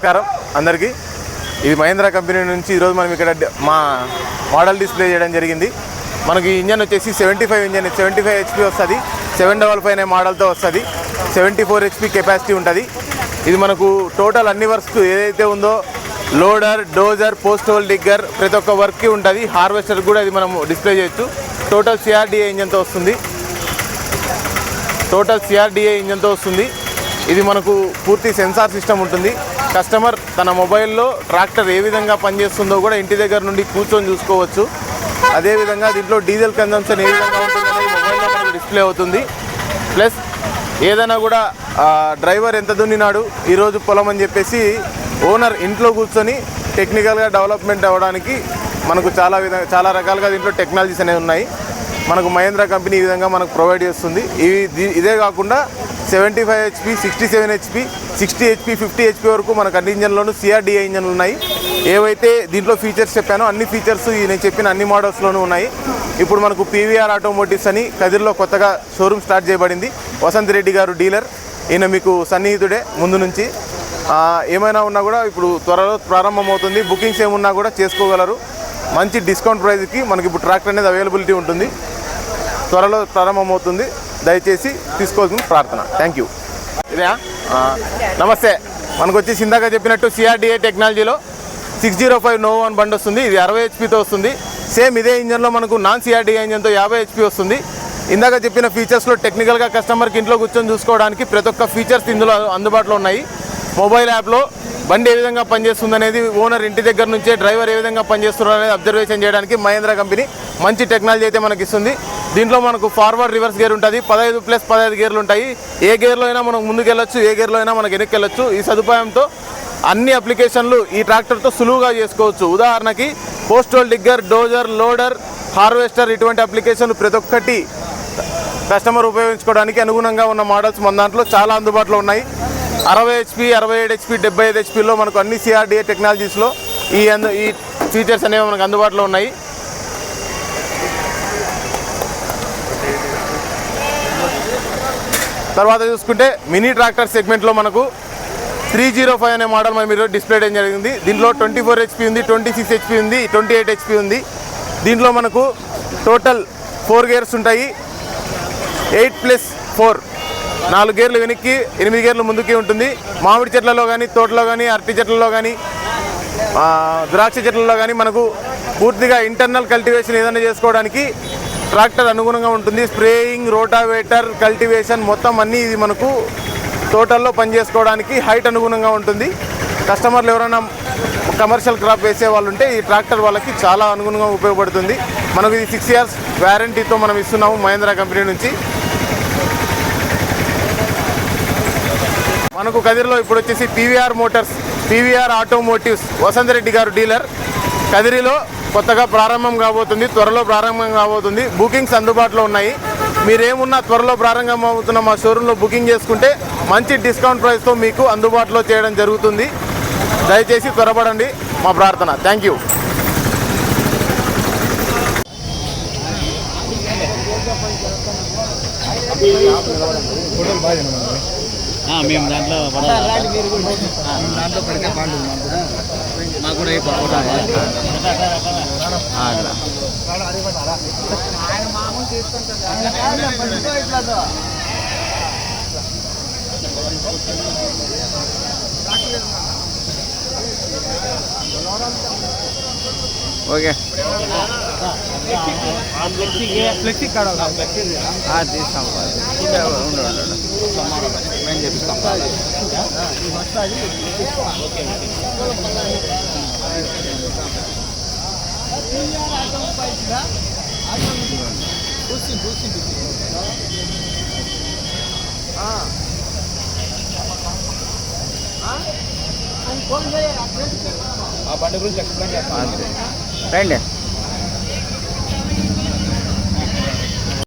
నమస్కారం అందరికీ. ఇది మహేంద్ర కంపెనీ నుంచి ఈరోజు మనం ఇక్కడ మా మోడల్ డిస్ప్లే చేయడం జరిగింది. మనకి ఇంజన్ వచ్చేసి 75 ఇంజన్, 75 HP వస్తుంది. 755 మోడల్తో వస్తుంది. 74 HP కెపాసిటీ ఉంటుంది. ఇది మనకు టోటల్ అన్ని వర్క్స్ ఏదైతే ఉందో loader, dozer, post whole digger ప్రతి ఒక్క వర్క్కి ఉంటుంది. హార్వెస్టర్ కూడా ఇది మనం డిస్ప్లే చేయొచ్చు. టోటల్ CRDA ఇంజన్తో వస్తుంది. ఇది మనకు పూర్తి సెన్సార్ సిస్టమ్ ఉంటుంది. కస్టమర్ తన మొబైల్లో ట్రాక్టర్ ఏ విధంగా పనిచేస్తుందో కూడా ఇంటి దగ్గర నుండి కూర్చొని చూసుకోవచ్చు. అదేవిధంగా దీంట్లో డీజిల్ కన్జంప్షన్ ఏ విధంగా ఉంటుందనేది మొబైల్లో మనకు డిస్ప్లే అవుతుంది. ప్లస్ ఏదైనా కూడా డ్రైవర్ ఎంత దున్నినాడు ఈరోజు పొలం అని చెప్పేసి ఓనర్ ఇంట్లో కూర్చొని టెక్నికల్గా డెవలప్మెంట్ అవ్వడానికి మనకు చాలా రకాలుగా దీంట్లో టెక్నాలజీస్ అనేవి ఉన్నాయి. మనకు మహేంద్ర కంపెనీ ఈ విధంగా మనకు ప్రొవైడ్ చేస్తుంది. ఇదే కాకుండా 75 HP, 67 HP, 60 HP, 50 HP వరకు మనకు అన్ని ఇంజన్లోనూ CRDA ఇంజన్లు ఉన్నాయి. ఏవైతే దీంట్లో ఫీచర్స్ చెప్పానో అన్ని ఫీచర్స్ నేను చెప్పిన అన్ని మోడల్స్లోనూ ఉన్నాయి. ఇప్పుడు మనకు PVR ఆటోమోటివ్స్ అని కదిర్లో కొత్తగా షోరూమ్ స్టార్ట్ చేయబడింది. వసంత్ రెడ్డి గారు డీలర్. ఈయన మీకు సన్నిహితుడే ముందు నుంచి. ఏమైనా ఉన్నా కూడా ఇప్పుడు త్వరలో ప్రారంభమవుతుంది. బుకింగ్స్ ఏమున్నా కూడా చేసుకోగలరు. మంచి డిస్కౌంట్ ప్రైస్కి మనకి ఇప్పుడు ట్రాక్టర్ అనేది అవైలబిలిటీ ఉంటుంది. త్వరలో ప్రారంభమవుతుంది. దయచేసి తీసుకోవాల్సిన ప్రార్థన. Thank you. ఇదే నమస్తే. మనకు వచ్చి ఇందాక చెప్పినట్టు CRDA టెక్నాలజీలో 605 Nova 1 బండి వస్తుంది. ఇది 60 HPతో వస్తుంది. సేమ్ ఇదే ఇంజన్లో మనకు నాన్ CRDA ఇంజన్తో 50 HP వస్తుంది. ఇందాక చెప్పిన ఫీచర్స్లో టెక్నికల్గా కస్టమర్కి ఇంట్లో కూర్చొని చూసుకోవడానికి ప్రతి ఒక్క ఫీచర్స్ ఇందులో అందుబాటులో ఉన్నాయి. మొబైల్ యాప్లో బండి ఏ విధంగా పనిచేస్తుంది అనేది ఓనర్ ఇంటి దగ్గర నుంచే డ్రైవర్ ఏ విధంగా పనిచేస్తున్నారు అనేది అబ్జర్వేషన్ చేయడానికి మహేంద్ర కంపెనీ మంచి టెక్నాలజీ అయితే మనకి ఇస్తుంది. దీంట్లో మనకు ఫార్వర్డ్, రివర్స్ గేర్ ఉంటుంది. 15+15 గేర్లు ఉంటాయి. ఏ గేర్లో అయినా మనం ముందుకెళ్ళొచ్చు, ఏ గేర్లో అయినా మనకు వెనక్కి వెళ్ళొచ్చు. ఈ సదుపాయంతో అన్ని అప్లికేషన్లు ఈ ట్రాక్టర్తో సులువుగా చేసుకోవచ్చు. ఉదాహరణకి post whole digger, dozer, loader, harvester ఇటువంటి అప్లికేషన్లు ప్రతి ఒక్కటి కస్టమర్ ఉపయోగించుకోవడానికి అనుగుణంగా ఉన్న మోడల్స్ మన దాంట్లో చాలా అందుబాటులో ఉన్నాయి. 60 HP, 67 HP, 75 HPలో మనకు అన్ని CRDA టెక్నాలజీస్లో ఈ ఫీచర్స్ అనేవి మనకు అందుబాటులో ఉన్నాయి. తర్వాత చూసుకుంటే మినీ ట్రాక్టర్ సెగ్మెంట్లో మనకు 305 అనే మోడల్ మనం ఈరోజు డిస్ప్లే చేయడం జరిగింది. దీంట్లో 24 HP ఉంది, 26 HP ఉంది, 28 HP ఉంది. దీంట్లో మనకు టోటల్ 4 గేర్స్ ఉంటాయి. 8+4 4 గేర్లు వెనక్కి, 8 గేర్లు ముందుకి ఉంటుంది. మామిడి చెట్లలో కానీ, తోటలో కానీ, అరటి చెట్లలో కానీ, ద్రాక్ష చెట్లలో కానీ మనకు పూర్తిగా ఇంటర్నల్ కల్టివేషన్ ఏదైనా చేసుకోవడానికి ట్రాక్టర్ అనుగుణంగా ఉంటుంది. స్ప్రేయింగ్, రోటావేటర్, కల్టివేషన్ మొత్తం అన్నీ ఇది మనకు తోటల్లో పనిచేసుకోవడానికి హైట్ అనుగుణంగా ఉంటుంది. కస్టమర్లు ఎవరైనా కమర్షియల్ క్రాప్ వేసే వాళ్ళు ఉంటే ఈ ట్రాక్టర్ వాళ్ళకి చాలా అనుగుణంగా ఉపయోగపడుతుంది. మనకు ఇది 6 years వ్యారంటీతో మనం ఇస్తున్నాము మహేంద్ర కంపెనీ నుంచి. మనకు కదిరిలో ఇప్పుడు వచ్చేసి PVR Motors, PVR Automotives Vasanth Reddy గారు డీలర్. కదిరిలో కొత్తగా ప్రారంభం కాబోతుంది, త్వరలో ప్రారంభం కాబోతుంది. బుకింగ్స్ అందుబాటులో ఉన్నాయి. మీరేమున్నా త్వరలో ప్రారంభం అవుతున్న మా షోరూంలో బుకింగ్ చేసుకుంటే మంచి డిస్కౌంట్ ప్రైస్తో మీకు అందుబాటులో చేయడం జరుగుతుంది. దయచేసి త్వరపడండి, మా ప్రార్థన. Thank you. మేము దాంట్లో పెడితే బాగుంటుంది. మాకు కూడా ఓకే ఫ్లెక్సీ కాడ తీస్తాం. మేము చేపిస్తాం. ఆ బండి గురించి ఎక్స్ప్లెయిన్ చేస్తాను. రండి.